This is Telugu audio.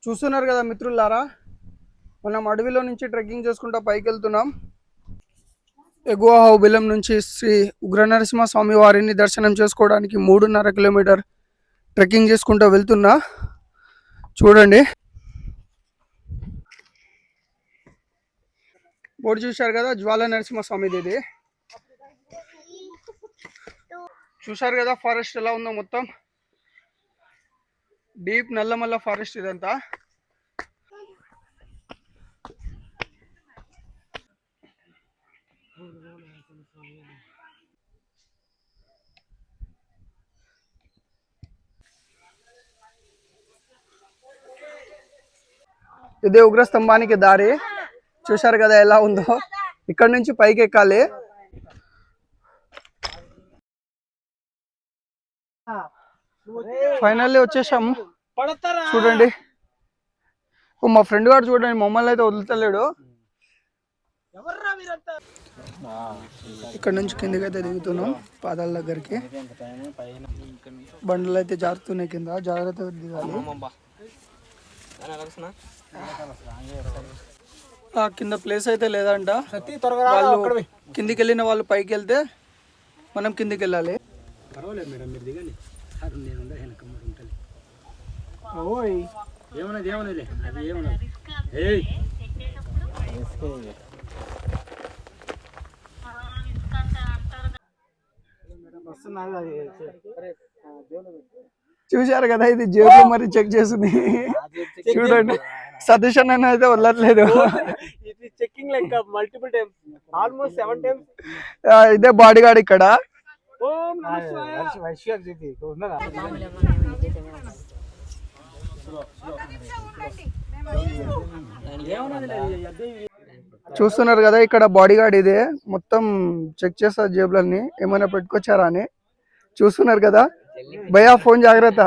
చూస్తున్నారు కదా మిత్రులారా, మనం అడవిలో నుంచి ట్రెక్కింగ్ చేసుకుంటూ పైకి వెళ్తున్నాం. ఎగువ హౌబిలం నుంచి శ్రీ ఉగ్రనరసింహ స్వామి వారిని దర్శనం చేసుకోవడానికి 3.5 కిలోమీటర్ ట్రెక్కింగ్ చేసుకుంటూ వెళ్తున్నా. చూడండి, బోర్డు చూశారు కదా, జ్వాల నరసింహ స్వామిది. ఇది చూశారు కదా ఫారెస్ట్ ఎలా ఉందో, మొత్తం డీప్ నల్లమల్ల ఫారెస్ట్ ఇదంతా. ఇదే ఉగ్ర స్తంభానికి దారి. చూశారు కదా ఎలా ఉందో. ఇక్కడ నుంచి పైకి ఎక్కాలి. ఫైనల్లీ వచ్చేసాం. చూడండి, మా ఫ్రెండ్ గారు చూడండి, మమ్మల్ని అయితే వదులుతలేడు. ఇక్కడ నుంచి కిందకి అయితే దిగుతున్నాం పాదాల దగ్గరికి. బండ్లు అయితే జారుతున్నాయి కింద, జాగ్రత్తగా దిగాలి. కింద ప్లేస్ అయితే లేదంట. వాళ్ళు కిందికి వెళ్ళిన వాళ్ళు పైకి వెళ్తే మనం కిందికి వెళ్ళాలి. చూశారు కదా, ఇది జేబులో మరి చెక్ చేసింది. చూడండి, సతీష్ అన్న అయితే వదలట్లేదు. Checking like multiple times, almost 7 times. ఇదే బాడీ గార్డ్ ఇక్కడ. చూస్తున్నారు కదా, ఇక్కడ బాడీ గార్డ్ ఇదే. మొత్తం చెక్ చేస్తారు జేబులన్నీ, ఏమైనా పెట్టుకొచ్చారా అని. చూస్తున్నారు కదా, భయ్యా ఫోన్ జాగ్రత్త.